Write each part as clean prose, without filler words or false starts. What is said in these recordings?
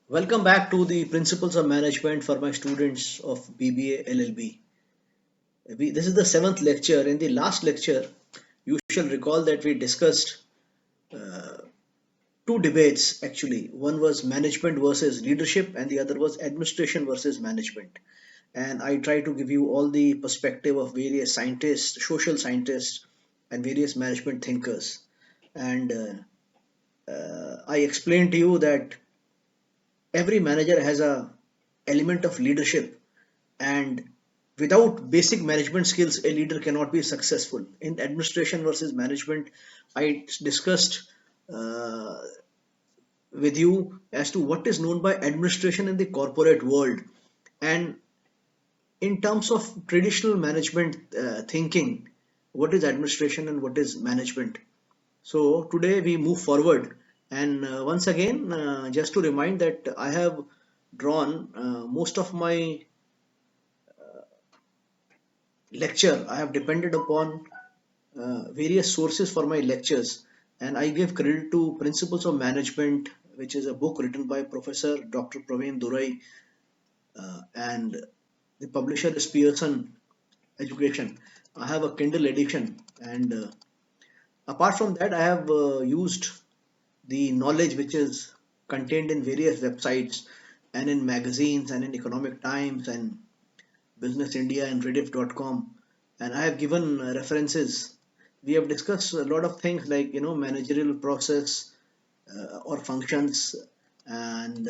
Welcome back to the Principles of Management for my students of BBA LLB. This is the seventh lecture. In the last lecture, you shall recall that we discussed uh, two debates actually. One was management versus leadership, and the other was administration versus management. And I try to give you all the perspective of various scientists, social scientists, and various management thinkers. And I explained to you that every manager has a element of leadership, and without basic management skills a leader cannot be successful. In administration versus management, I discussed uh, with you as to what is known by administration in the corporate world, and in terms of traditional management thinking, what is administration and what is management. So today we move forward, and once again, just to remind that I have drawn most of my lecture. I have depended upon various sources for my lectures, and I give credit to Principles of Management, which is a book written by Professor Dr. Praveen Durai, and the publisher is Pearson Education. I have a Kindle edition, and apart from that, I have used the knowledge which is contained in various websites and in magazines and in Economic Times and Business India and Rediff.com, and I have given references. We have discussed a lot of things like managerial process or functions, and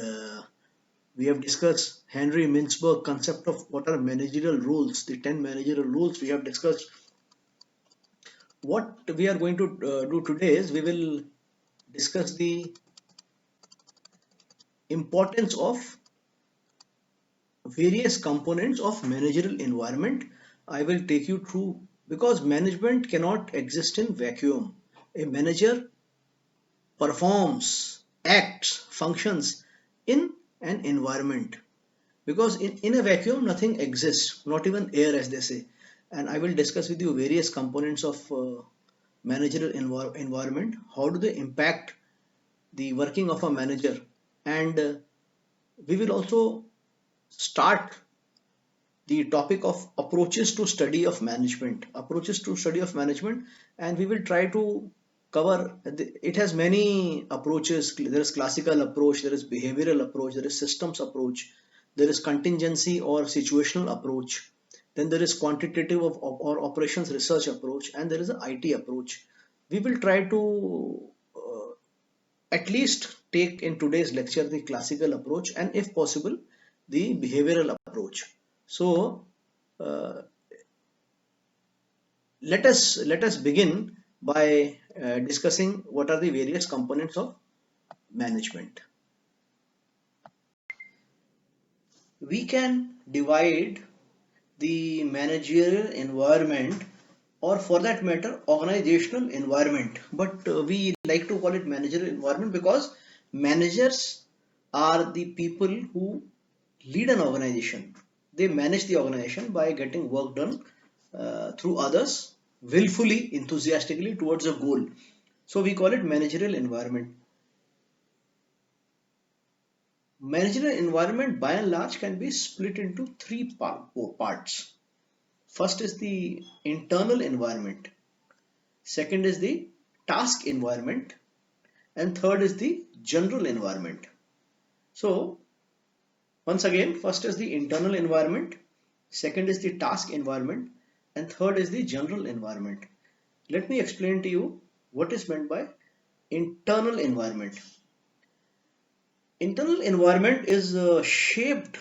we have discussed Henry Mintzberg concept of what are managerial rules, the 10 managerial rules. We have discussed. What we are going to do today is we will discuss the importance of various components of managerial environment. I will take you through, because management cannot exist in vacuum. A manager performs, acts, functions in an environment, because in a vacuum nothing exists, not even air, as they say. And I will discuss with you various components of managerial environment. How do they impact the working of a manager? And we will also start the topic of approaches to study of management, and we will try to cover. It has many approaches. There is classical approach, there is behavioral approach, there is systems approach, there is contingency or situational approach, then there is quantitative or operations research approach, and there is an IT approach. We will try to at least take in today's lecture the classical approach, and if possible the behavioral approach. So uh, let us begin by discussing what are the various components of management. We can divide the managerial environment, or for that matter organizational environment, but we like to call it managerial environment because managers are the people who lead an organization. They manage the organization by getting work done through others willfully, enthusiastically towards a goal. So we call it managerial environment. Managerial environment by and large can be split into three parts. First is the internal environment, second is the task environment, and third is the general environment. So once again, first is the internal environment, second is the task environment, and third is the general environment. Let me explain to you what is meant by internal environment. Internal environment is shaped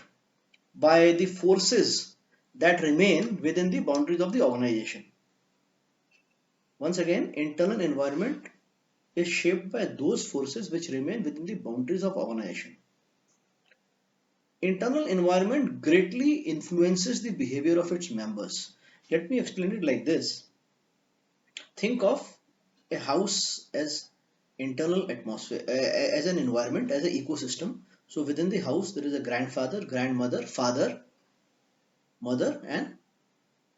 by the forces that remain within the boundaries of the organization. Once again, internal environment is shaped by those forces which remain within the boundaries of organization. Internal environment greatly influences the behavior of its members. Let me explain it like this. Think of a house as internal atmosphere, as an environment, as an ecosystem. So within the house, there is a grandfather, grandmother, father, mother, and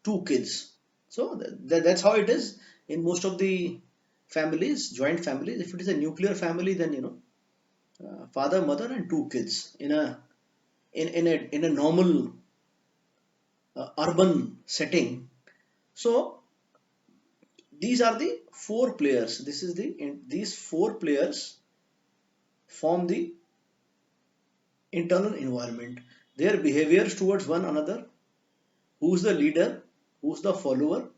two kids. So that's how it is in most of the families, joint families. If it is a nuclear family, then father, mother, and two kids in a normal urban setting. So these are the four players. These four players form the internal environment. Their behaviors towards one another, who's the leader, who's the follower,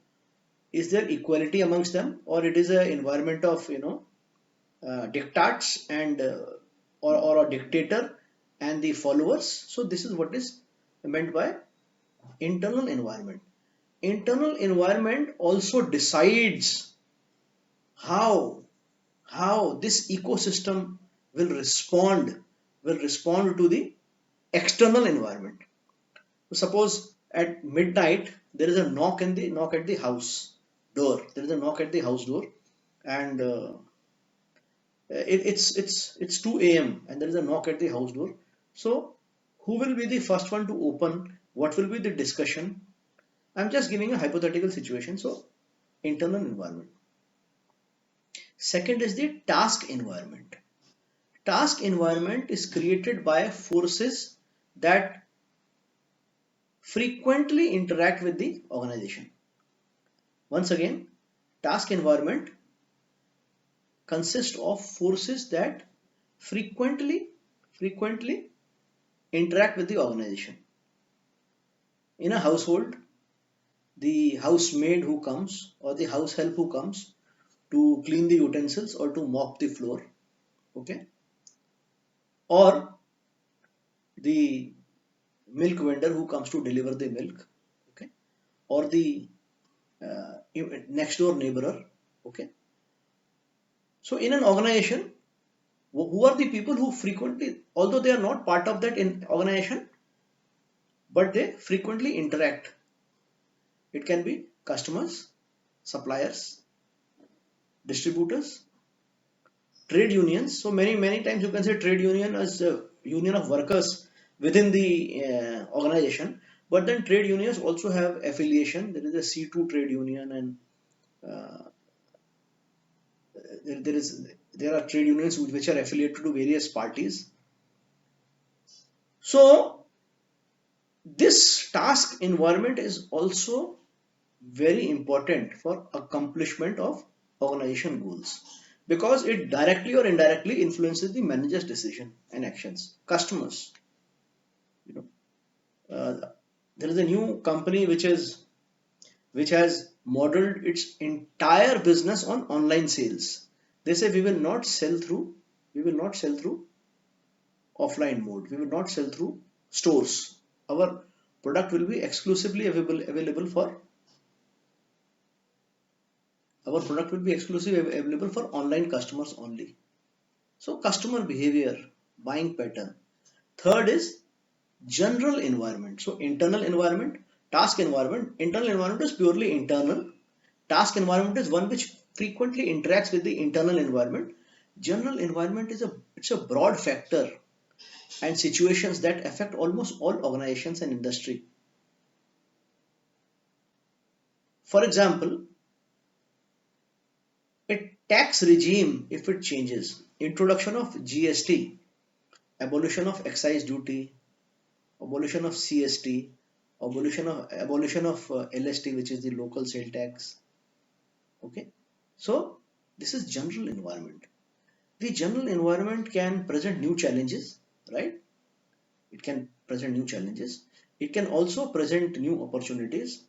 is there equality amongst them, or it is an environment of dictats and or a dictator and the followers. So this is what is meant by internal environment. Internal environment also decides how how this ecosystem will respond to the external environment. Suppose at midnight there is a knock at the house door. There is a knock at the house door, and it's 2 a.m. and there is a knock at the house door. So who will be the first one to open? What will be the discussion? I'm just giving a hypothetical situation. So internal environment. Second is the task environment. Task environment is created by forces that frequently interact with the organization. Once again, task environment consists of forces that frequently interact with the organization. In a household, the housemaid who comes or the house help who comes to clean the utensils or to mop the floor, okay, or the milk vendor who comes to deliver the milk, okay, or the next door neighbor, okay. So in an organization, who are the people who frequently, although they are not part of that in organization, but they frequently interact. It can be customers, suppliers, distributors, trade unions. So many times you can say trade union as a union of workers within the organization. But then trade unions also have affiliation. There is a C2 trade union, and uh, there are trade unions which are affiliated to various parties. So this task environment is also very important for accomplishment of organization goals, because it directly or indirectly influences the manager's decision and actions. Customers, you know, there is a new company which has modeled its entire business on online sales. They say we will not sell through offline mode. We will not sell through stores. Our product will be exclusively available for our product will be exclusively available for online customers only. So customer behavior, buying pattern. Third is general environment. So internal environment, task environment. Internal environment is purely internal. Task environment is one which frequently interacts with the internal environment. General environment is a broad factor and situations that affect almost all organizations and industry. For example, a tax regime if it changes, introduction of GST, abolition of excise duty, abolition of CST, abolition of LST, which is the local sale tax. Okay, so this is general environment. The general environment can present new challenges, right? It can present new challenges. It can also present new opportunities.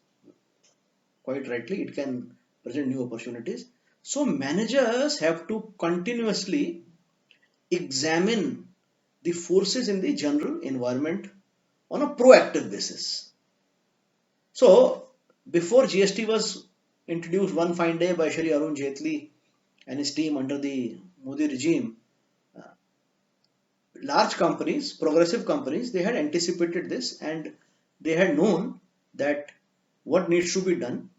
Quite rightly, it can present new opportunities. So managers have to continuously examine the forces in the general environment on a proactive basis. So before GST was introduced one fine day by Shri Arun Jaitley and his team under the Modi regime, large companies, progressive companies, they had anticipated this, and they had known that what needs to be done,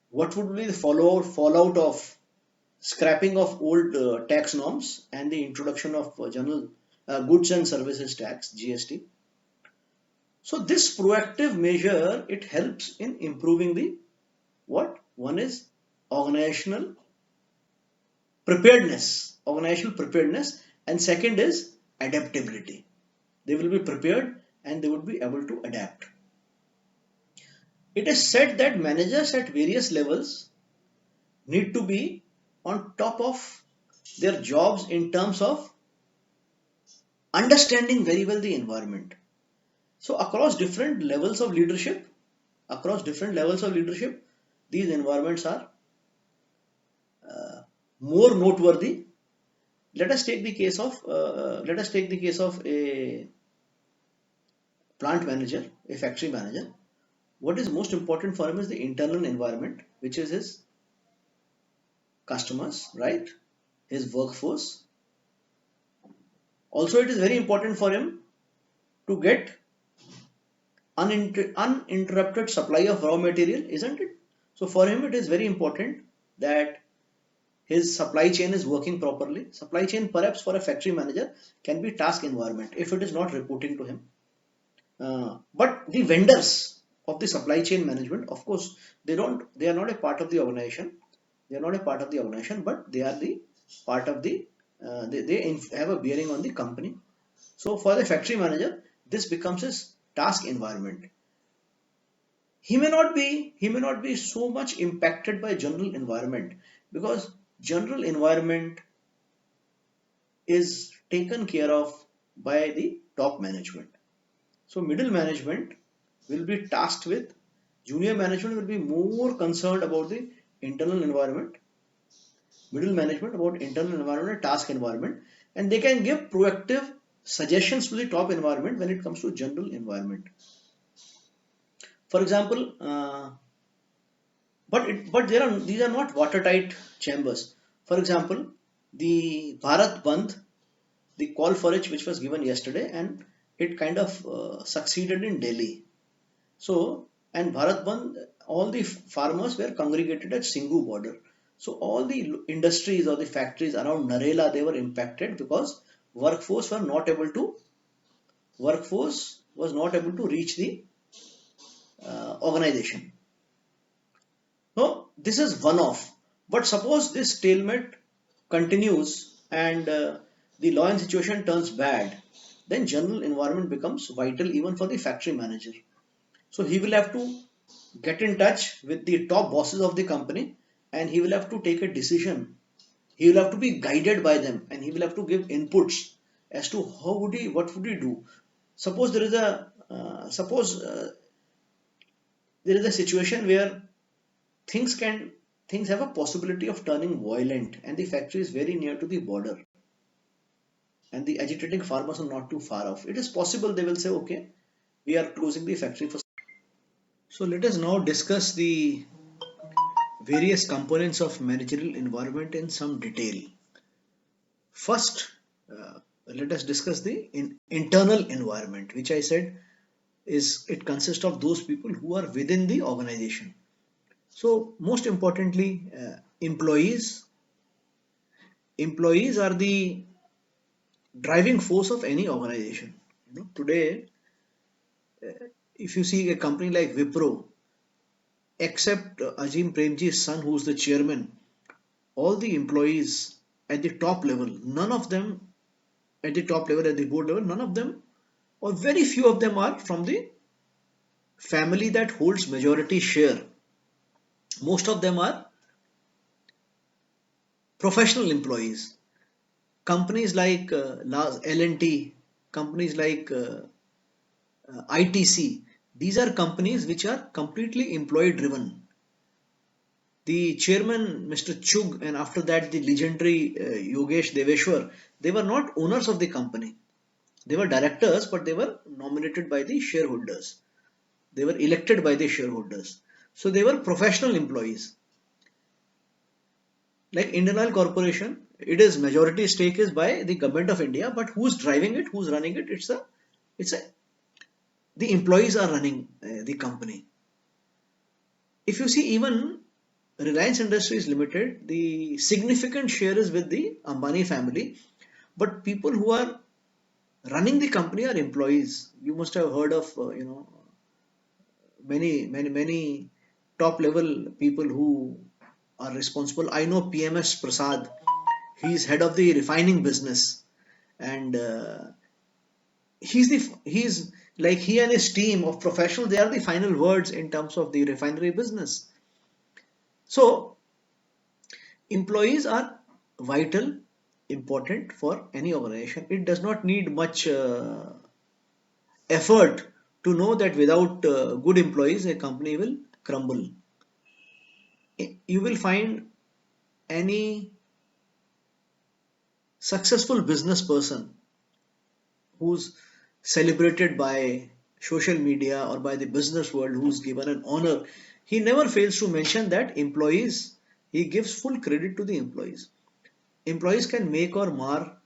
what would be the fallout of scrapping of old tax norms and the introduction of general goods and services tax GST. So this proactive measure, it helps in improving the what? One is organizational preparedness, organizational preparedness, and second is adaptability. They will be prepared and they would be able to adapt. It is said that managers at various levels need to be on top of their jobs in terms of understanding very well the environment. So across different levels of leadership, these environments are more noteworthy. Let us take the case of a plant manager, a factory manager. What is most important for him is the internal environment, which is his customers, right? His workforce. Also, it is very important for him to get uninterrupted supply of raw material, isn't it? So for him, it is very important that his supply chain is working properly. Supply chain, perhaps for a factory manager, can be task environment if it is not reporting to him. But the vendors of the supply chain management, of course, they are not a part of the organization. They are not a part of the organization, but they are the part of the, they have a bearing on the company. So for the factory manager, this becomes his task environment. He may not be so much impacted by general environment, because general environment is taken care of by the top management. So middle management will be tasked with, junior management will be more concerned about the internal environment, middle management about internal environment, task environment, and they can give proactive suggestions to the top environment when it comes to general environment. For example, but these are not watertight chambers. For example, the Bharat Bandh, the call for it which was given yesterday, and it kind of succeeded in Delhi. So, and Bharat Bandh, all the farmers were congregated at Singhu border. So all the industries or the factories around Narela, they were impacted because workforce were not able to workforce was not able to reach the organization. No, this is one off. But suppose this stalemate continues and the law and situation turns bad, then general environment becomes vital even for the factory manager. So he will have to get in touch with the top bosses of the company, and he will have to take a decision. He will have to be guided by them, and he will have to give inputs as to what would he do. Suppose there is a situation where things can things have a possibility of turning violent, and the factory is very near to the border, and the agitating farmers are not too far off. It is possible they will say, okay, we are closing the factory for. So let us now discuss the various components of managerial environment in some detail. First, let us discuss the internal environment, which I said is it consists of those people who are within the organization. So most importantly, employees are the driving force of any organization. Today, if you see a company like Wipro, except Azim Premji's son, who's the chairman, all the employees at the top level, none of them at the top level, at the board level, none of them, or very few of them, are from the family that holds majority share. Most of them are professional employees. Companies like L&T, companies like ITC, these are companies which are completely employee driven. The chairman, Mr. Chugh, and after that the legendary Yogesh Deveshwar, they were not owners of the company. They were directors, but they were nominated by the shareholders. They were elected by the shareholders. So they were professional employees. Like Indian Oil Corporation, it is majority stake is by the government of India, but who's driving it, who's running it? It's a the employees are running the company. If you see, even Reliance Industries Limited, the significant share is with the Ambani family, but people who are running the company are employees. You must have heard of many top level people who are responsible. I know PMS Prasad. He's head of the refining business, and he's like he and his team of professionals. They are the final words in terms of the refinery business. So employees are vital, important for any organization. It does not need much effort to know that without good employees, a company will crumble. You will find any successful business person who's celebrated by social media or by the business world, who's given an honor, he never fails to mention that employees, he gives full credit to the employees. Employees can make or mar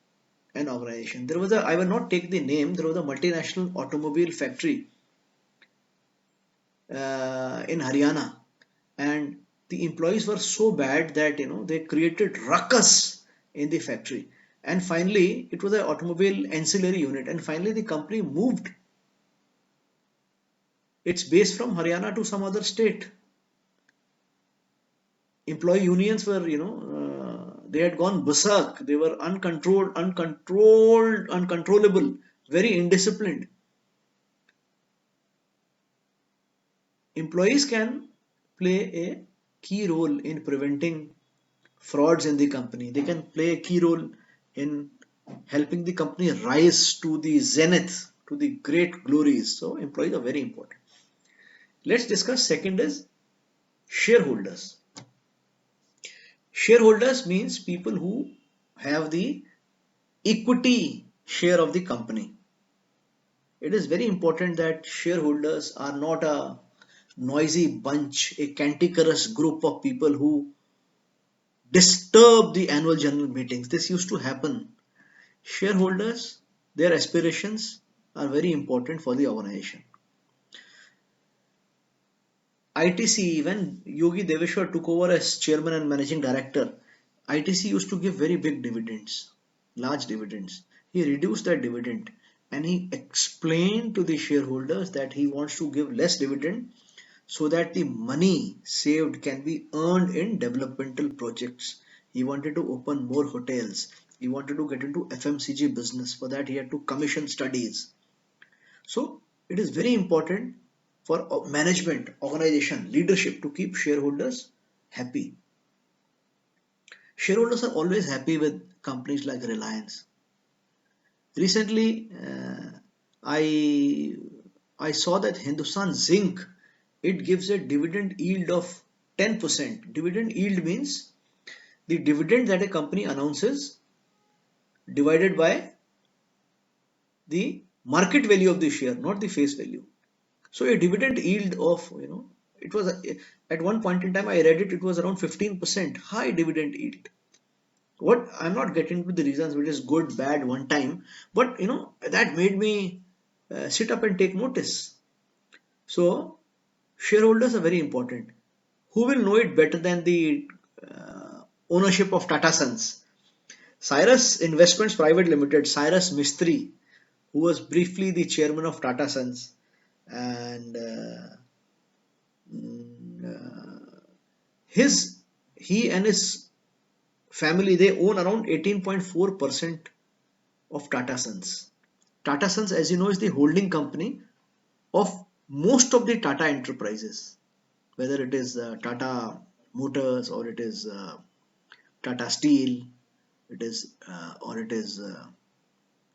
an organization. There was a, I will not take the name, there was a multinational automobile factory in Haryana, and the employees were so bad that they created ruckus in the factory. And finally, it was an automobile ancillary unit, and finally the company moved its base from Haryana to some other state. Employee unions were, they had gone berserk. They were uncontrollable, very indisciplined. Employees can play a key role in preventing frauds in the company. They can play a key role in helping the company rise to the zenith, to the great glories. So employees are very important. Let's discuss second is shareholders. Shareholders means people who have the equity share of the company. It is very important that shareholders are not a noisy bunch, a cantankerous group of people who disturb the annual general meetings. This used to happen. Shareholders, their aspirations are very important for the organization. ITC, when Yogi Deveshwar took over as chairman and managing director, ITC used to give very big dividends, large dividends. He reduced that dividend and he explained to the shareholders that he wants to give less dividend so that the money saved can be earned in developmental projects. He wanted to open more hotels. He wanted to get into FMCG business. For that, he had to commission studies. So, it is very important for management, organization, leadership to keep shareholders happy. Shareholders are always happy with companies like Reliance. Recently, I I saw that Hindustan Zinc, it gives a dividend yield of 10%. Dividend yield means the dividend that a company announces divided by the market value of the share, not the face value. So a dividend yield of, it was at one point in time I read it, it was around 15%, high dividend yield. What, I'm not getting into the reasons which is good, bad, one time, but that made me sit up and take notice. So shareholders are very important. Who will know it better than the ownership of Tata Sons? Cyrus Investments Private Limited, Cyrus Mistry, who was briefly the chairman of Tata Sons, and his he and his family, they own around 18.4% of Tata Sons. Tata Sons, as you know, is the holding company of most of the Tata enterprises, whether it is Tata Motors or it is Tata Steel, it is or it is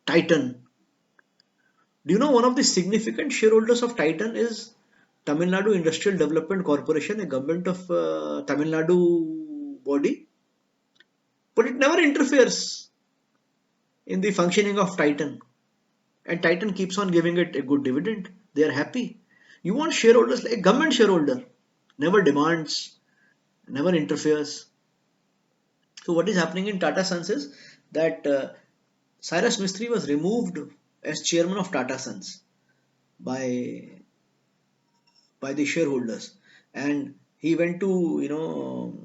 Titan. Do you know one of the significant shareholders of Titan is Tamil Nadu Industrial Development Corporation, a government of Tamil Nadu body, but it never interferes in the functioning of Titan, and Titan keeps on giving it a good dividend. They are happy. You want shareholders like a government shareholder, never demands, never interferes. So what is happening in Tata Sons is that Cyrus Mistry was removed as chairman of Tata Sons by the shareholders, and he went to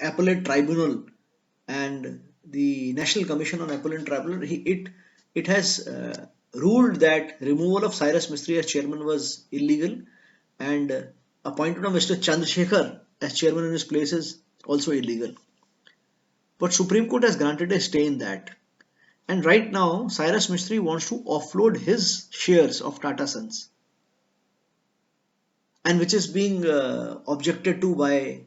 appellate tribunal, and the National Commission on Appellate Tribunal, it has ruled that removal of Cyrus Mistry as chairman was illegal, and appointment of Mr. Chandrasekhar as chairman in his place is also illegal. But Supreme Court has granted a stay in that. And right now, Cyrus Mistry wants to offload his shares of Tata Sons, and which is being objected to by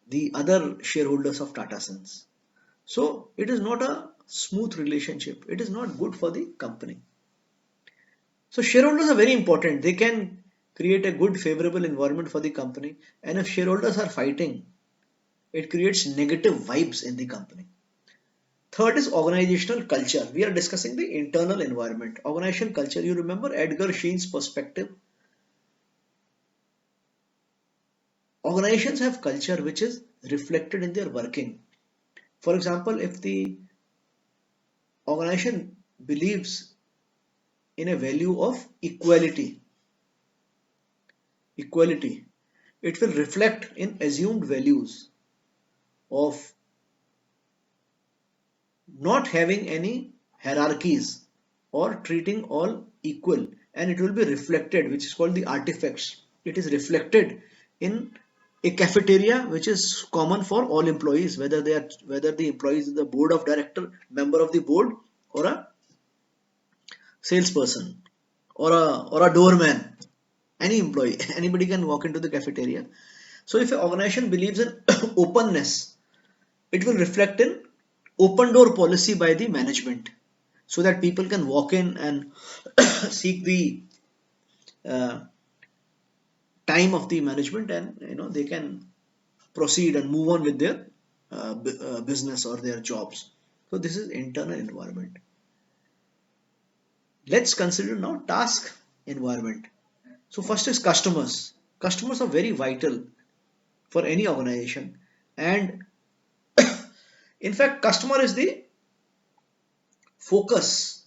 the other shareholders of Tata Sons. So it is not a smooth relationship. It is not good for the company. So shareholders are very important. They can create a good, favorable environment for the company. And if shareholders are fighting, it creates negative vibes in the company. Third is organizational culture. We are discussing the internal environment. Organizational culture. You remember Edgar Sheen's perspective. Organizations have culture which is reflected in their working. For example, if the organization believes in a value of equality, it will reflect in assumed values of not having any hierarchies or treating all equal, and it will be reflected, which is called the artifacts. It is reflected in a cafeteria which is common for all employees, whether the employees is the board of director, member of the board, or a salesperson, or a doorman. Any employee, anybody can walk into the cafeteria. So if an organization believes in openness, it will reflect in open door policy by the management, so that people can walk in and seek the uh, time of the management, and they can proceed and move on with their business or their jobs. So this is internal environment. Let's consider now task environment. So first is customers. Customers are very vital for any organization, and in fact customer is the focus.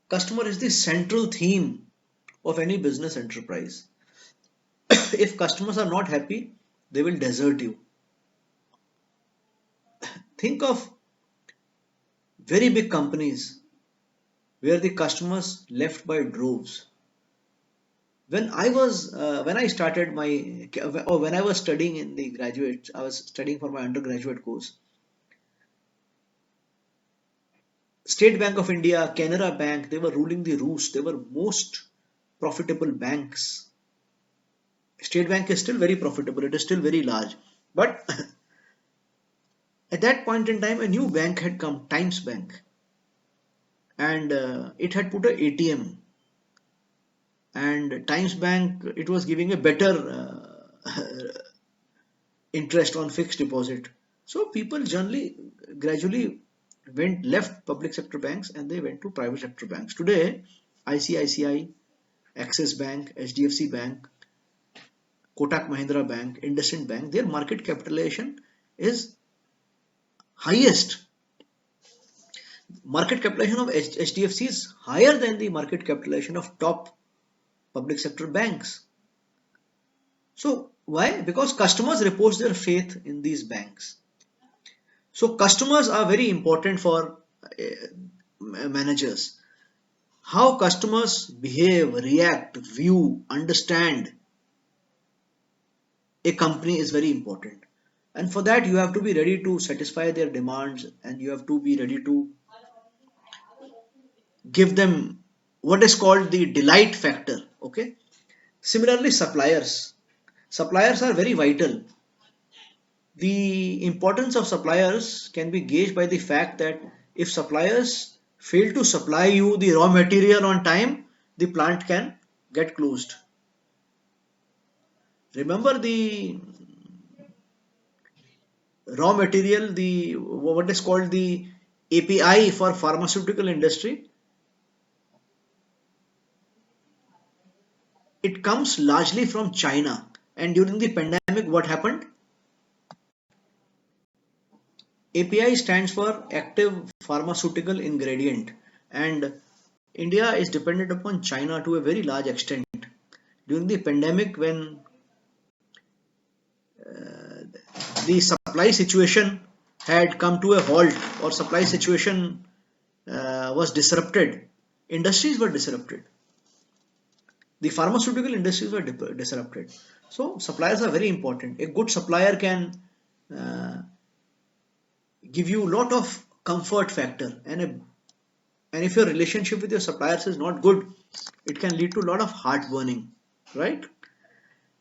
Customer is the central theme of any business enterprise. If customers are not happy, they will desert you. Think of very big companies where the customers left by droves. When I started my, or when I was studying in the graduate, I was studying for my undergraduate course. State Bank of India, Canara Bank, they were ruling the roost. They were most profitable banks. State Bank is still very profitable. It is still very large. But at that point in time, a new bank had come, Times Bank, and it had put a ATM. And Times Bank, it was giving a better interest on fixed deposit. So people generally gradually went left public sector banks and they went to private sector banks. Today, ICICI, Axis Bank, HDFC Bank, Kotak Mahindra Bank, IndusInd Bank, their market capitalization is highest. Market capitalization of HDFC is higher than the market capitalization of top public sector banks. So why? Because customers repose their faith in these banks. So customers are very important for managers. How customers behave, react, view, understand a company is very important. And for that, you have to be ready to satisfy their demands, and you have to be ready to give them what is called the delight factor. Okay. Similarly, suppliers. Suppliers are very vital. The importance of suppliers can be gauged by the fact that if suppliers fail to supply you the raw material on time, the plant can get closed. Remember the raw material, the what is called the API for pharmaceutical industry, it comes largely from China. And during the pandemic, what happened? API stands for active pharmaceutical ingredient, and India is dependent upon China to a very large extent. During the pandemic, when the supply situation had come to a halt, or supply situation was disrupted, industries were disrupted. The pharmaceutical industries were disrupted. So suppliers are very important. A good supplier can uh, give you a lot of comfort factor, and if your relationship with your suppliers is not good, it can lead to a lot of heartburning, right?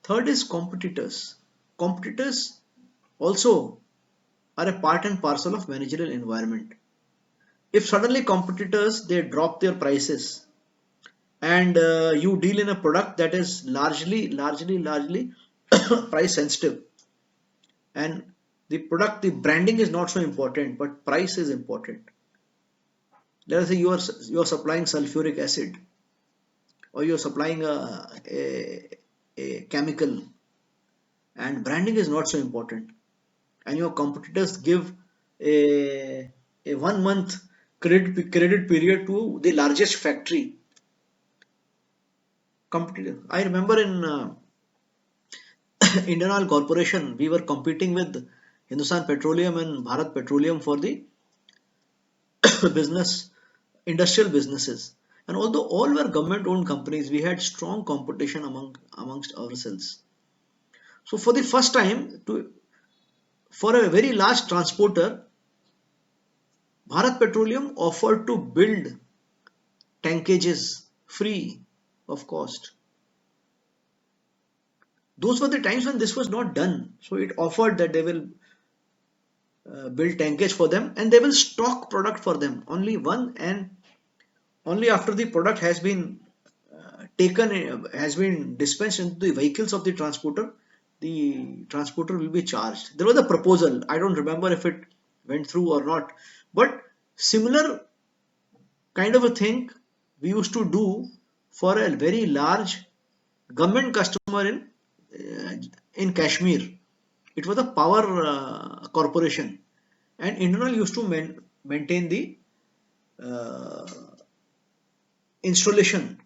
Third is competitors. Competitors also are a part and parcel of managerial environment. If suddenly competitors they drop their prices, and you deal in a product that is largely price sensitive, and the branding is not so important, but price is important. Let us say you are supplying sulfuric acid, or you are supplying a chemical, and branding is not so important, and your competitors give a 1 month credit period to the largest factory competitor. I remember in Indian Oil Corporation, we were competing with Hindustan Petroleum and Bharat Petroleum for the business, industrial businesses. And although all were government-owned companies, we had strong competition amongst ourselves. So for the first time, for a very large transporter, Bharat Petroleum offered to build tankages free of cost. Those were the times when this was not done. So it offered that they will build tankage for them, and they will stock product for them. Only one, and only after the product has been has been dispensed into the vehicles of the transporter will be charged. There was a proposal. I don't remember if it went through or not, but similar kind of a thing we used to do for a very large government customer in Kashmir. It was a power corporation, and Indian Oil used to maintain the uh, installation,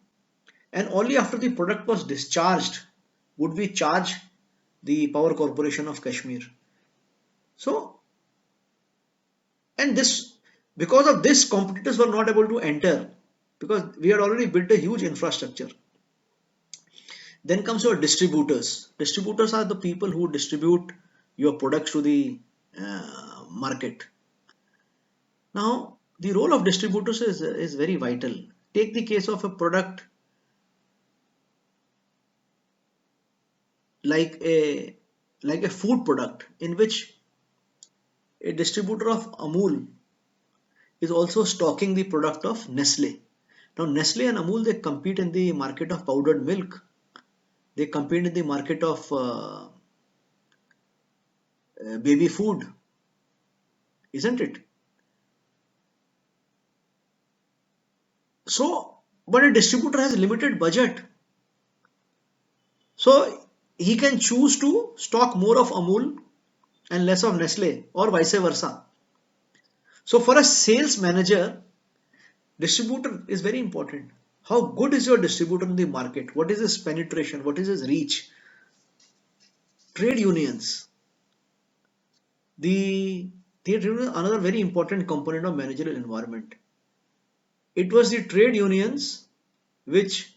and only after the product was discharged would we charge the power corporation of Kashmir. So, and this, because of this, competitors were not able to enter because we had already built a huge infrastructure. Then comes your distributors. Distributors are the people who distribute your products to the market. Now, the role of distributors is very vital. Take the case of a product like a food product in which a distributor of Amul is also stocking the product of Nestle. Now, Nestle and Amul they compete in the market of powdered milk. They compete in the market of baby food, isn't it? So, but a distributor has limited budget, so he can choose to stock more of Amul and less of Nestle, or vice versa. So, for a sales manager, distributor is very important. How good is your distributor in the market? What is his penetration? What is his reach? Trade unions. The trade union is another very important component of managerial environment. It was the trade unions which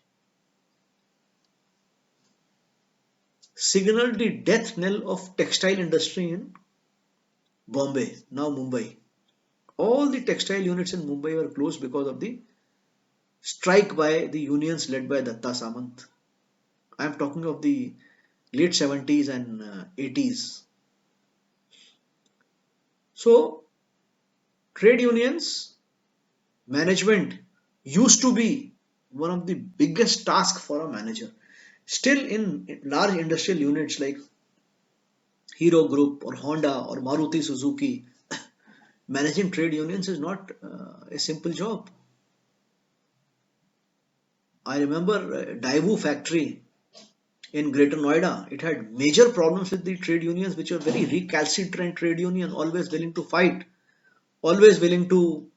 signaled the death knell of textile industry in Bombay, now Mumbai. All the textile units in Mumbai were closed because of the strike by the unions led by Datta Samant. I am talking of the late 70s and 80s. So, trade unions management used to be one of the biggest tasks for a manager. Still, in large industrial units like Hero Group or Honda or Maruti Suzuki, managing trade unions is not a simple job. I remember Daewoo factory in Greater Noida. It had major problems with the trade unions, which were very recalcitrant trade union, always willing to fight, always willing to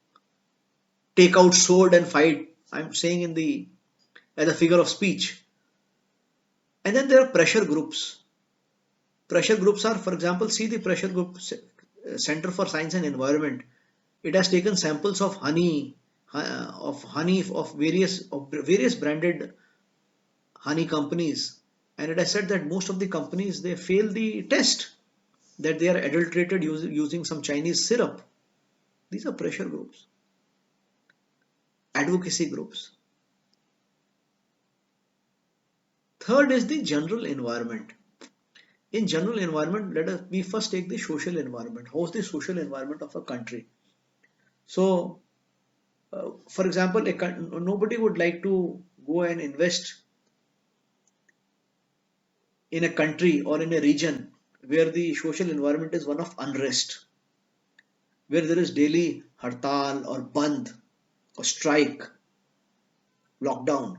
take out sword and fight. I'm saying in the as a figure of speech. And then there are pressure groups. Pressure groups are, for example, see the pressure group Center for Science and Environment. It has taken samples of honey of various branded honey companies, And it has said that most of the companies, they fail the test, that they are adulterated using some Chinese syrup. These are pressure groups, advocacy groups. Third is the general environment. In general environment, let us we first take the social environment. How's the social environment of a country? So, for example, nobody would like to go and invest in a country or in a region where the social environment is one of unrest, where there is daily hartal or band or strike, lockdown.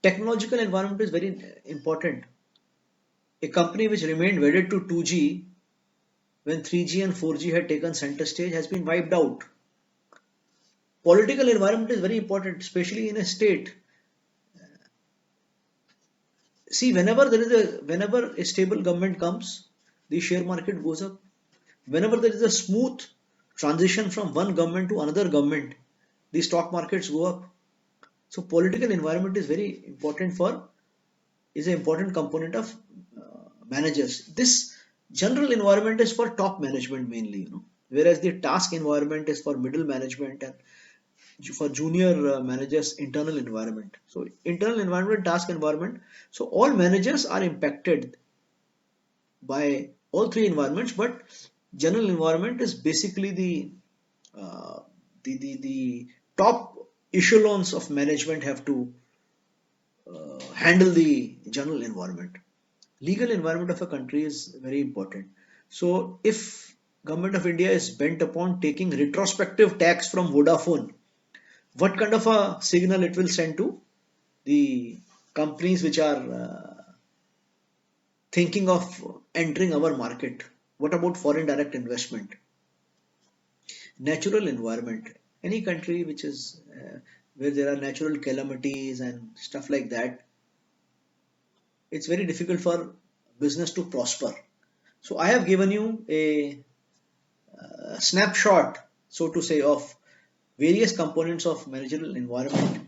Technological environment is very important. A company which remained wedded to 2G when 3G and 4G had taken center stage has been wiped out. Political environment is very important, especially in a state. See, whenever a stable government comes, the share market goes up. Whenever there is a smooth transition from one government to another government, the stock markets go up. So political environment is very important for is an important component of managers. This general environment is for top management mainly, whereas the task environment is for middle management and for junior managers internal environment. So internal environment, task environment. So all managers are impacted by all three environments, but general environment is basically uh, the top echelons of management have to handle the general environment. Legal environment of a country is very important. So if government of India is bent upon taking retrospective tax from Vodafone, what kind of a signal it will send to the companies which are thinking of entering our market? What about foreign direct investment? Natural environment. Any country which is where there are natural calamities and stuff like that, it's very difficult for business to prosper. So I have given you a snapshot, so to say, of various components of managerial environment.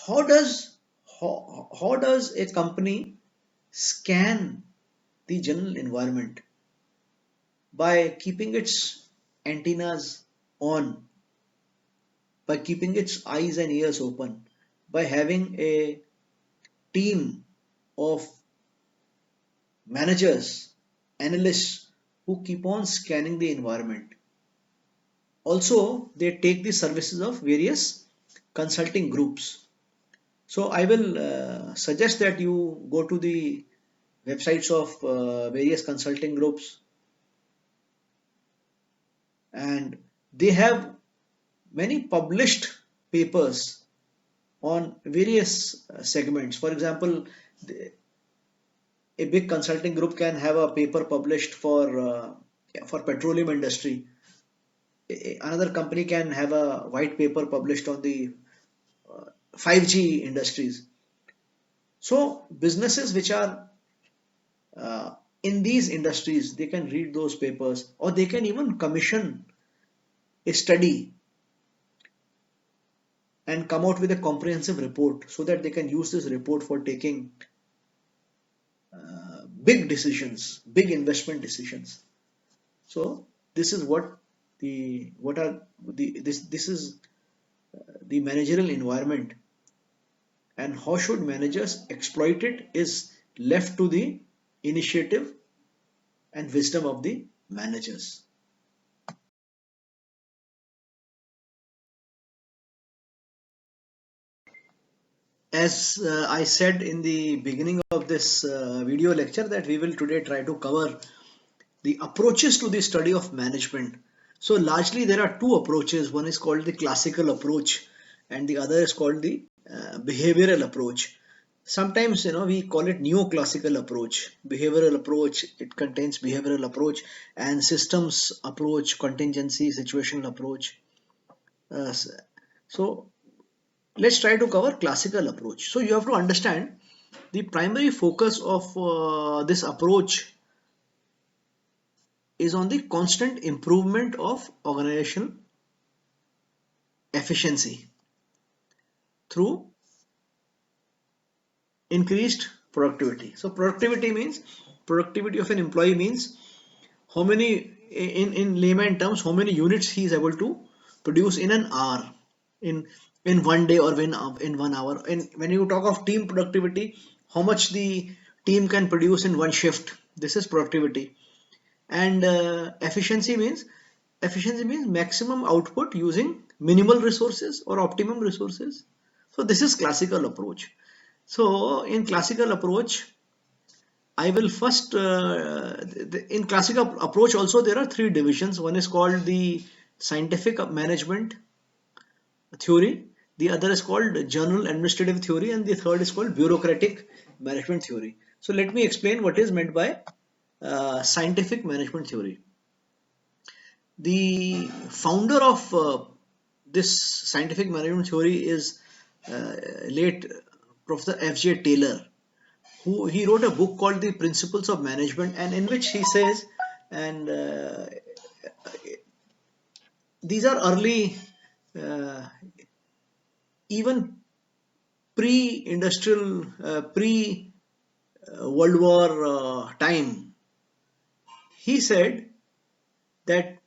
How does a company scan the general environment? By keeping its antennas on, by keeping its eyes and ears open, by having a team of managers, analysts who keep on scanning the environment. Also, they take the services of various consulting groups. So I will suggest that you go to the websites of various consulting groups, and they have many published papers on various segments. For example, a big consulting group can have a paper published for petroleum industry. Another company can have a white paper published on the 5G industries. So businesses which are in these industries, they can read those papers, or they can even commission a study and come out with a comprehensive report, so that they can use this report for taking big decisions, big investment decisions. So this is what are this is the managerial environment, and how should managers exploit it is left to the initiative and wisdom of the managers. As I said in the beginning of this video lecture, that we will today try to cover the approaches to the study of management. So largely there are two approaches. One is called the classical approach, and the other is called the behavioral approach. Sometimes we call it neoclassical approach. Behavioral approach, it contains behavioral approach, and systems approach, contingency, situational approach. Uh, so let's try to cover classical approach. So you have to understand the primary focus of this approach is on the constant improvement of organizational efficiency through increased productivity. So productivity of an employee means how many, in layman terms, how many units he is able to produce in an hour, in in one day, or in 1 hour. And when you talk of team productivity, how much the team can produce in one shift, this is productivity. And efficiency means maximum output using minimal resources or optimum resources. So this is classical approach. So in classical approach, I will first, in classical approach also there are three divisions. One is called the scientific management theory, the other is called general administrative theory, and the third is called bureaucratic management theory. So let me explain what is meant by scientific management theory. The founder of this scientific management theory is late Professor F.J. Taylor, who he wrote a book called The Principles of Management, and in which he says, and these are early, uh, even pre-industrial, pre-World War time. He said that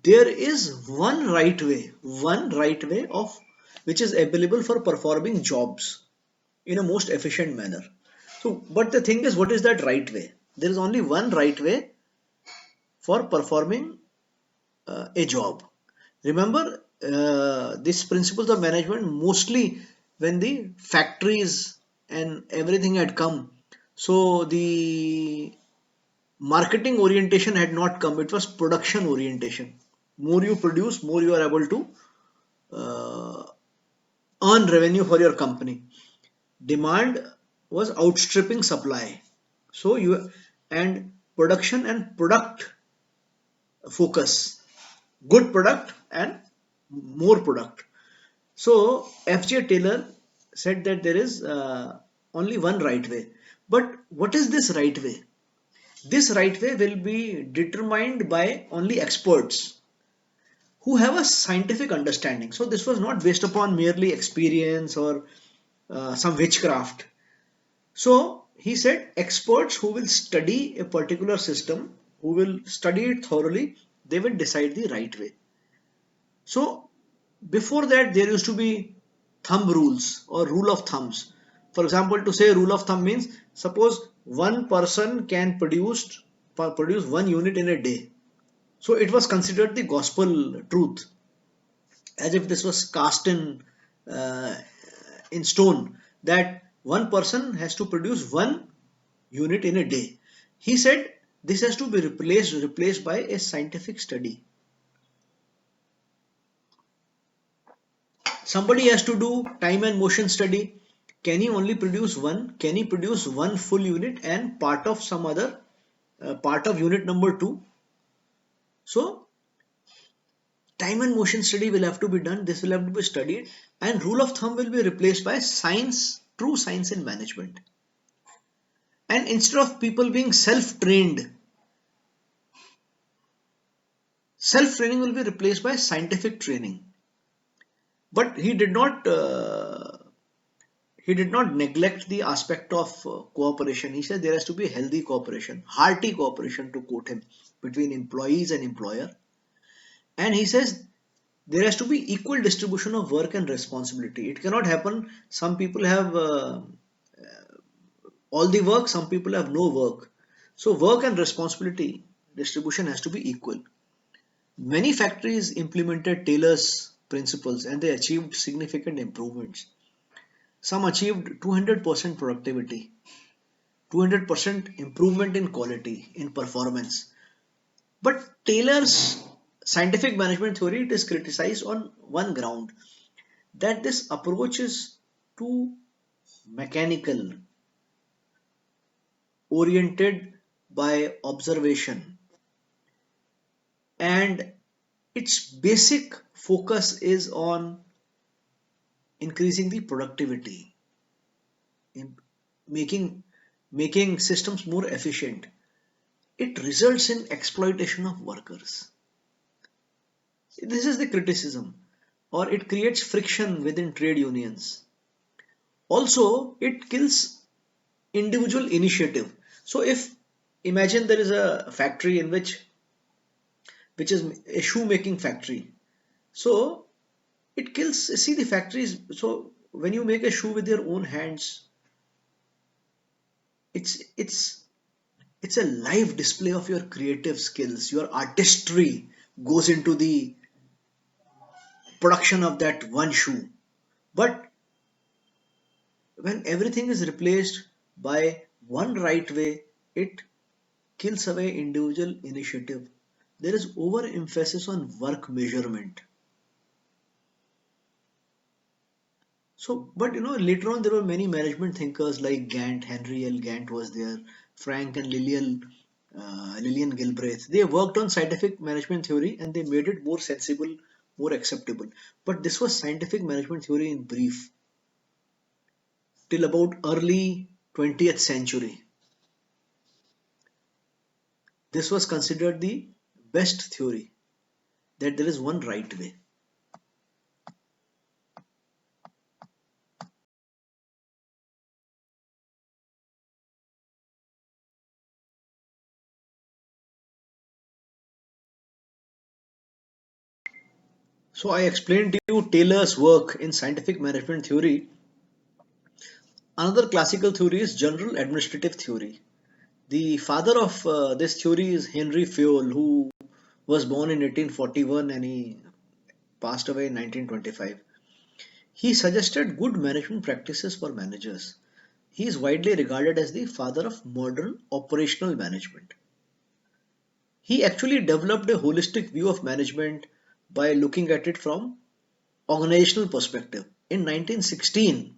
there is one right way of which is available for performing jobs in a most efficient manner. So, but the thing is, what is that right way? There is only one right way for performing a job. Remember, these principles of management mostly when the factories and everything had come. So the marketing orientation had not come, it was production orientation. More you produce, more you are able to uh, earn revenue for your company. Demand was outstripping supply. So you, and production and product focus, good product and more product. So F.J. Taylor said that there is only one right way. But what is this right way? This right way will be determined by only experts who have a scientific understanding. So this was not based upon merely experience or some witchcraft. So he said experts who will study a particular system, who will study it thoroughly, they will decide the right way. So before that, there used to be thumb rules or rule of thumbs. For example, to say rule of thumb means suppose one person can produce 1 unit in a day. So it was considered the gospel truth, as if this was cast uh, in stone, that one person has to produce 1 unit in a day. He said this has to be replaced by a scientific study. Somebody has to do time and motion study. Can he only produce one? Can he produce one full unit and part of some other part of unit number two? So time and motion study will have to be done. This will have to be studied, and rule of thumb will be replaced by science, true science in management. And instead of people being self training will be replaced by scientific training. But he did not neglect the aspect of cooperation. He said there has to be healthy cooperation, hearty cooperation, to quote him, between employees and employer. And he says there has to be equal distribution of work and responsibility. It cannot happen. Some people have all the work, some people have no work. So work and responsibility distribution has to be equal. Many factories implemented Taylor's principles and they achieved significant improvements. Some achieved 200% productivity, 200% improvement in quality, in performance. But Taylor's scientific management theory, it is criticized on one ground, that this approach is too mechanical, oriented by observation, and its basic focus is on increasing the productivity, in making making systems more efficient. It results in exploitation of workers. This is the criticism. Or it creates friction within trade unions. Also, it kills individual initiative. So if imagine there is a factory in which is a shoemaking factory. So it kills, see the factories. So when you make a shoe with your own hands, it's it's it's a live display of your creative skills. Your artistry goes into the production of that one shoe. But when everything is replaced by one right way, it kills away individual initiative. There is overemphasis on work measurement. So, but later on there were many management thinkers like Gantt, Henry L. Gantt was there, Frank and Lillian Gilbreth. They worked on scientific management theory and they made it more sensible, more acceptable. But this was scientific management theory in brief till about early 20th century. This was considered the best theory, that there is one right way. So I explained to you Taylor's work in scientific management theory. Another classical theory is general administrative theory. The father of this theory is Henry Fayol, who was born in 1841 and he passed away in 1925. He suggested good management practices for managers. He is widely regarded as the father of modern operational management. He actually developed a holistic view of management by looking at it from organizational perspective. In 1916,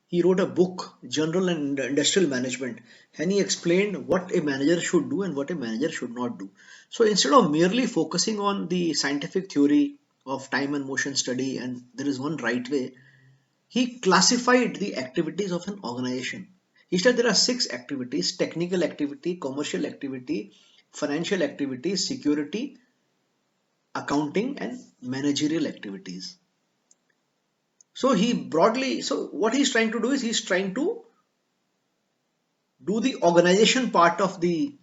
he wrote a book, General and Industrial Management, and he explained what a manager should do and what a manager should not do. So instead of merely focusing on the scientific theory of time and motion study and there is one right way, he classified the activities of an organization. He said there are six activities: technical activity, commercial activity, financial activity, security, accounting, and managerial activities. So what he's trying to do is he's trying to do the organizing part of the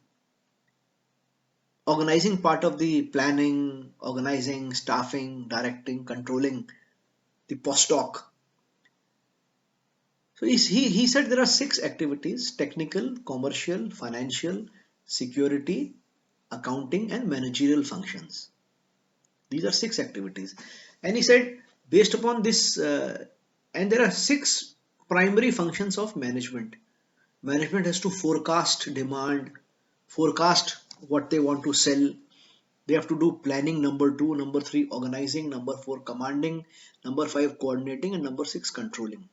planning, organizing, staffing, directing, controlling the postdoc. So he said there are six activities: technical, commercial, financial, security, accounting, and managerial functions. These are six activities. And he said, based upon this, and there are six primary functions of management. Management has to forecast demand, forecast what they want to sell. They have to do planning, number two, number three, organizing, number four, commanding, number five, coordinating, and number six, controlling.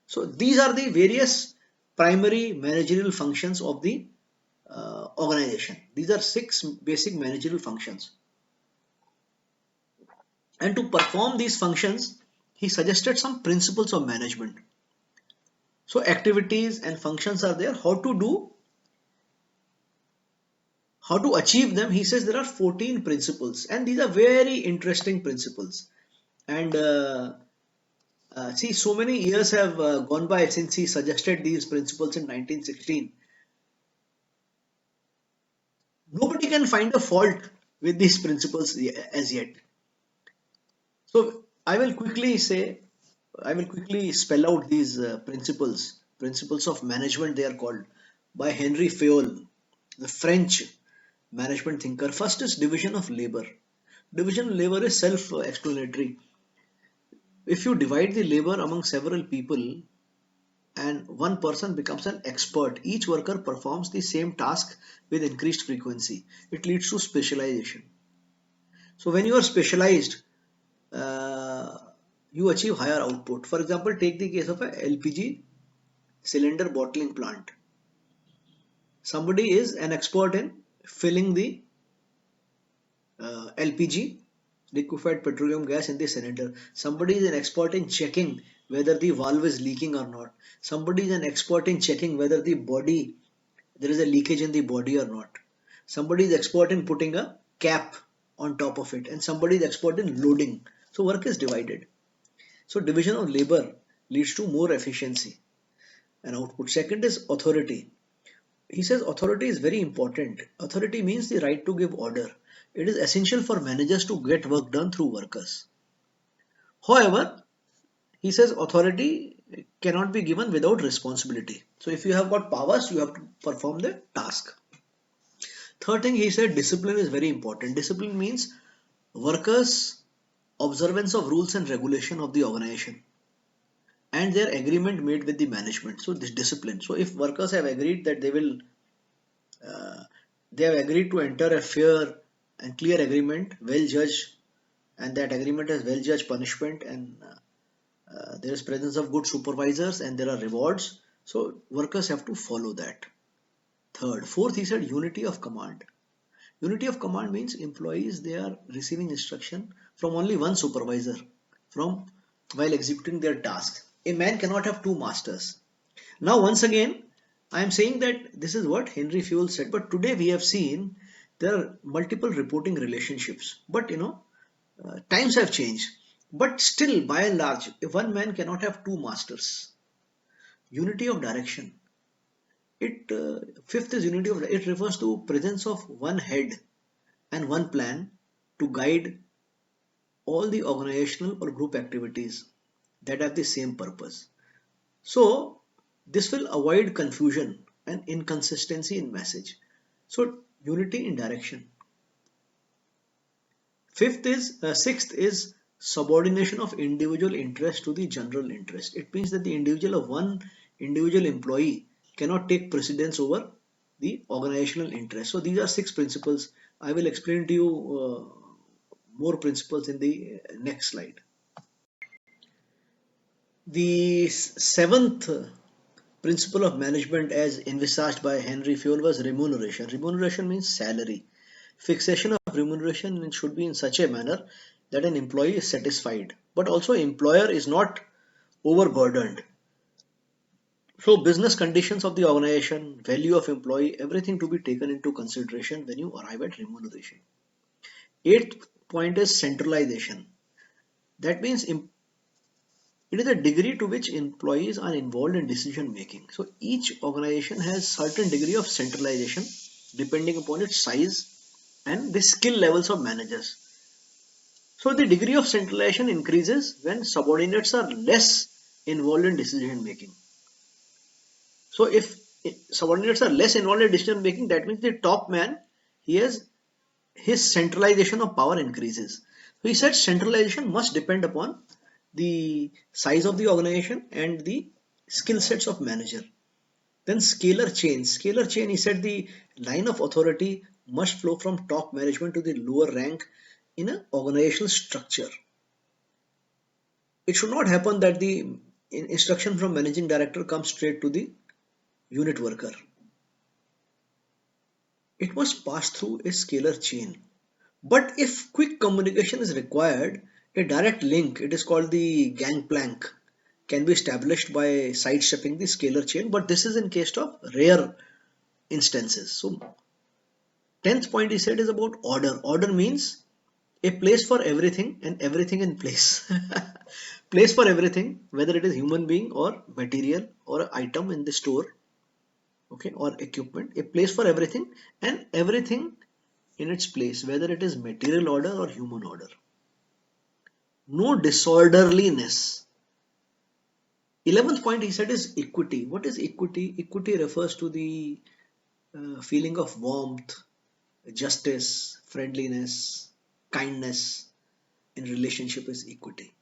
So these are the various primary managerial functions of the organization. These are six basic managerial functions. And to perform these functions, he suggested some principles of management. So activities and functions are there. How to achieve them? He says there are 14 principles, and these are very interesting principles. And see, so many years have gone by since he suggested these principles in 1916. Nobody can find a fault with these principles as yet. So I will quickly spell out these principles of management they are called, by Henry Fayol, the French management thinker. First is division of labor. Division of labor is self-explanatory. If you divide the labor among several people and one person becomes an expert, each worker performs the same task with increased frequency. It leads to specialization. So when you are specialized, uh, you achieve higher output. For example, take the case of a LPG cylinder bottling plant. Somebody is an expert in filling the LPG, liquefied petroleum gas, in the cylinder. Somebody is an expert in checking whether the valve is leaking or not. Somebody is an expert in checking whether there is a leakage in the body or not. Somebody is expert in putting a cap on top of it, and somebody is expert in loading. So work is divided. So division of labor leads to more efficiency and output. Second is authority. He says authority is very important. Authority means the right to give order. It is essential for managers to get work done through workers. However, he says authority cannot be given without responsibility. So if you have got powers, you have to perform the task. Third thing, he said discipline is very important. Discipline means workers' observance of rules and regulation of the organization and their agreement made with the management. So this discipline. So if workers have agreed that uh, they have agreed to enter a fair and clear agreement, well judged, and that agreement has well judged punishment, and there is presence of good supervisors, and there are rewards. So workers have to follow that. Third, fourth, he said unity of command. Unity of command means employees they are receiving instruction from only one supervisor from while executing their tasks. A man cannot have two masters. Now, once again, I am saying that this is what Henry Fewell said, but today we have seen there are multiple reporting relationships. But times have changed. But still, by and large, if one man cannot have two masters. Unity of direction. It fifth is unity of it refers to presence of one head and one plan to guide all the organizational or group activities that have the same purpose. So this will avoid confusion and inconsistency in message. So unity in direction. Sixth is subordination of individual interest to the general interest. It means that the individual of one individual employee cannot take precedence over the organizational interest. So these are six principles. I will explain to you more principles in the next slide. The seventh principle of management as envisaged by Henry Fewell was remuneration. Remuneration means salary. Fixation of remuneration should be in such a manner that an employee is satisfied, but also employer is not overburdened. So business conditions of the organization, value of employee, everything to be taken into consideration when you arrive at remuneration. Eighth point is centralization. That means it is a degree to which employees are involved in decision making. So each organization has certain degree of centralization depending upon its size and the skill levels of managers. So the degree of centralization increases when subordinates are less involved in decision making. So if subordinates are less involved in decision making, that means the top man, he has his centralization of power increases. So he said centralization must depend upon the size of the organization and the skill sets of manager. Then scalar chain. Scalar chain, he said the line of authority must flow from top management to the lower rank in an organizational structure. It should not happen that the instruction from managing director comes straight to the unit worker. It must pass through a scalar chain. But if quick communication is required, a direct link, it is called the gangplank, can be established by sidestepping the scalar chain, but this is in case of rare instances. So, 10th point he said is about order. Order means a place for everything and everything in place. Place for everything, whether it is human being or material or item in the store, okay, or equipment, a place for everything and everything in its place, whether it is material order or human order. No disorderliness. 11th point he said is equity. What is equity? Equity refers to the feeling of warmth, justice, friendliness, kindness in relationship is equity.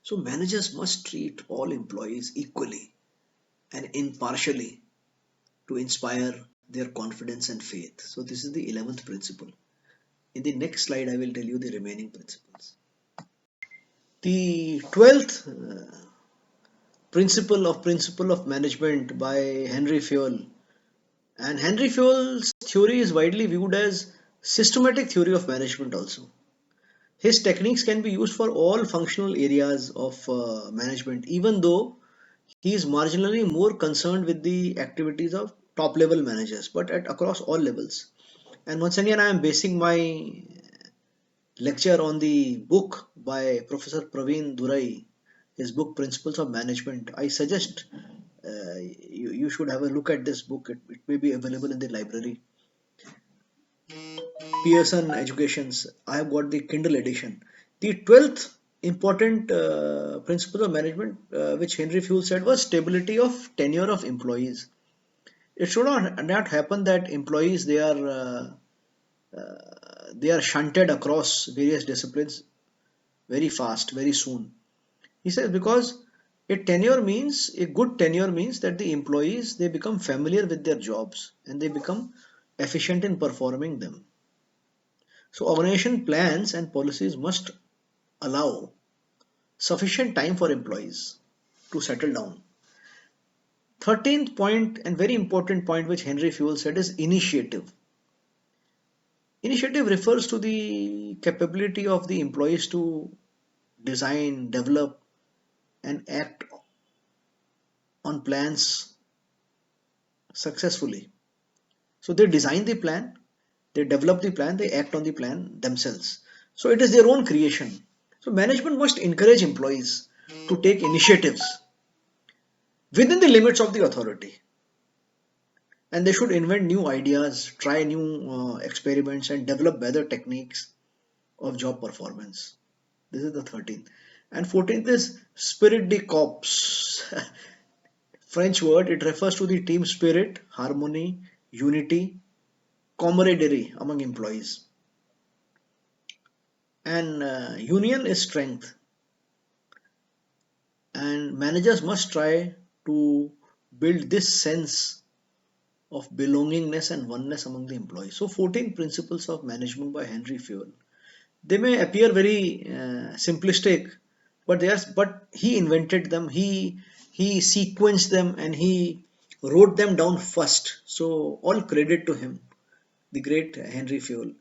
So managers must treat all employees equally and impartially to inspire their confidence and faith. So this is the 11th principle. In the next slide, I will tell you the remaining principles. The 12th principle of management by Henry Fewell. And Henry Fewell's theory is widely viewed as systematic theory of management also. His techniques can be used for all functional areas of management, even though he is marginally more concerned with the activities of top level managers, but at across all levels. And once again, I am basing my lecture on the book by Professor Praveen Durai, his book Principles of Management. I suggest you should have a look at this book. It may be available in the library. Pearson Educations. I have got the Kindle edition. The 12th important principle of management, which Henry Fewell said, was stability of tenure of employees. It should not happen that employees they are shunted across various disciplines very fast, very soon. He says because a good tenure means that the employees they become familiar with their jobs and they become efficient in performing them. So organization plans and policies must allow sufficient time for employees to settle down. 13th point and very important point which Henry Fewell said is initiative. Initiative refers to the capability of the employees to design, develop, and act on plans successfully. So they design the plan, they develop the plan, they act on the plan themselves. So it is their own creation. So management must encourage employees to take initiatives within the limits of the authority. And they should invent new ideas, try new experiments, and develop better techniques of job performance. This is the 13th. And 14th is spirit de corps. French word, it refers to the team spirit, harmony, unity, camaraderie among employees. And union is strength. And managers must try to build this sense of belongingness and oneness among the employees. So 14 principles of management by Henry Fewell. They may appear very simplistic, but he invented them. He sequenced them and he wrote them down first. So all credit to him, the great Henry Fewell.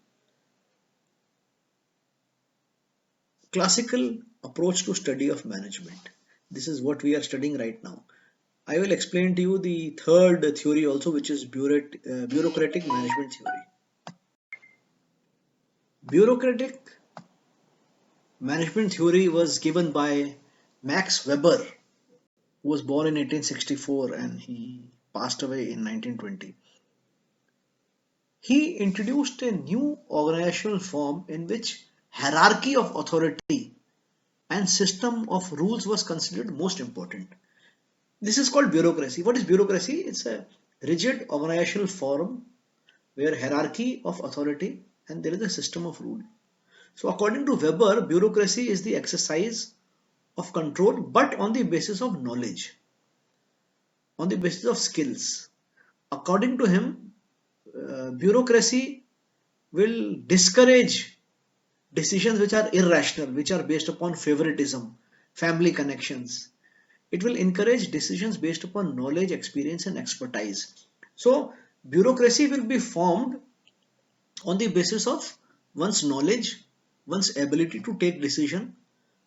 Classical approach to study of management. This is what we are studying right now. I will explain to you the third theory also, which is bureaucratic management theory. Bureaucratic management theory was given by Max Weber, who was born in 1864 and he passed away in 1920. He introduced a new organizational form in which hierarchy of authority and system of rules was considered most important. This is called bureaucracy. What is bureaucracy? It's a rigid organizational form where hierarchy of authority and there is a system of rule. So according to Weber, bureaucracy is the exercise of control but on the basis of knowledge, on the basis of skills. According to him, bureaucracy will discourage decisions which are irrational, which are based upon favoritism, family connections. It will encourage decisions based upon knowledge, experience, and expertise. So, bureaucracy will be formed on the basis of one's knowledge, one's ability to take decision,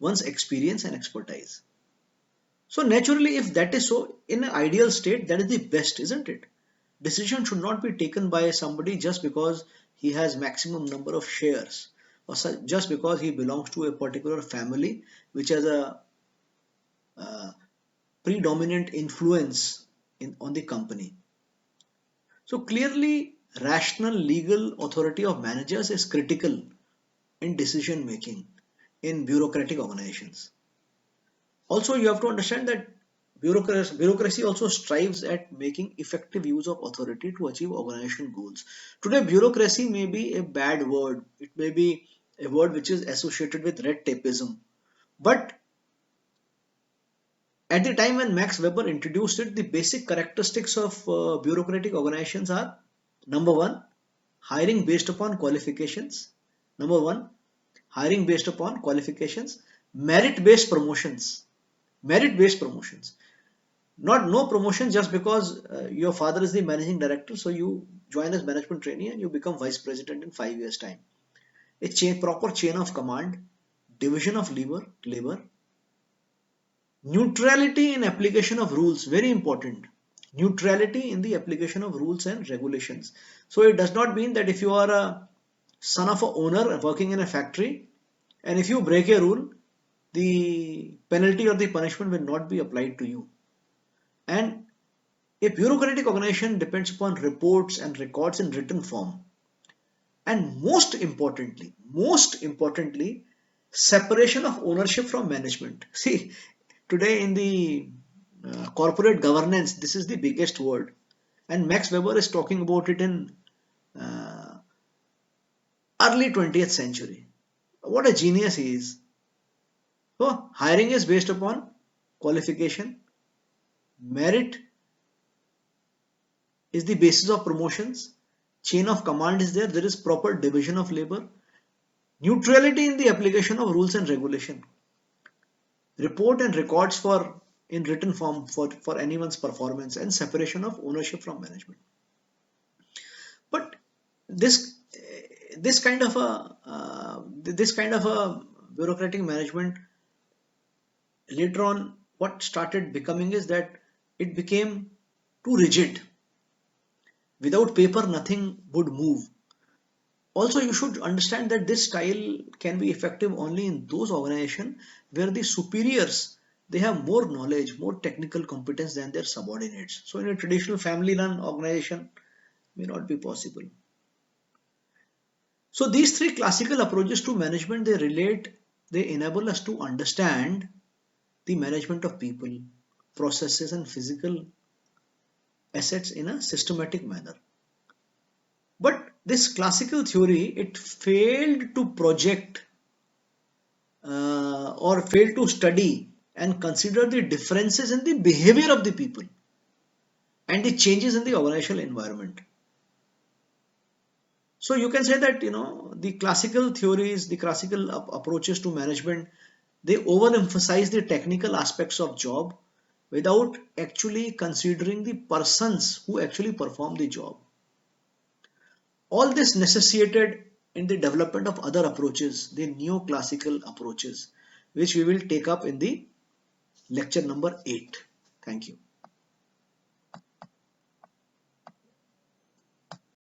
one's experience and expertise. So naturally, if that is so, in an ideal state, that is the best, isn't it? Decision should not be taken by somebody just because he has maximum number of shares or just because he belongs to a particular family which has a predominant influence on the company. So clearly, rational legal authority of managers is critical in decision making in bureaucratic organizations. Also, you have to understand that bureaucracy also strives at making effective use of authority to achieve organization goals. Today, bureaucracy may be a bad word. It may be a word which is associated with red tapeism. But at the time when Max Weber introduced it, the basic characteristics of bureaucratic organizations are number one, hiring based upon qualifications. Number one, hiring based upon qualifications, merit based promotions. Merit based promotions. Not no promotion just because your father is the managing director, so you join as management trainee and you become vice president in 5 years' time. A proper chain of command, division of labor, neutrality in application of rules, very important. Neutrality in the application of rules and regulations. So it does not mean that if you are a son of a owner working in a factory and if you break a rule, the penalty or the punishment will not be applied to you. And a bureaucratic organization depends upon reports and records in written form. And most importantly, separation of ownership from management. See, today in the corporate governance, this is the biggest word. And Max Weber is talking about it in uh, early 20th century. What a genius he is. So, hiring is based upon qualification, merit is the basis of promotions, chain of command is there is proper division of labor, neutrality in the application of rules and regulation, report and records for in written form for anyone's performance, and separation of ownership from management. But this this kind of a this kind of a bureaucratic management, later on what started becoming is that it became too rigid. Without paper nothing would move. Also, you should understand that this style can be effective only in those organizations where the superiors, they have more knowledge, more technical competence than their subordinates. So in a traditional family run organization may not be possible. So these three classical approaches to management, they enable us to understand the management of people, processes and physical assets in a systematic manner. But this classical theory, it failed to project or failed to study and consider the differences in the behavior of the people and the changes in the organizational environment. So you can say that the classical theories, the classical approaches to management, they overemphasize the technical aspects of job without actually considering the persons who actually perform the job. All this necessitated in the development of other approaches, the neoclassical approaches, which we will take up in the lecture number 8. Thank you.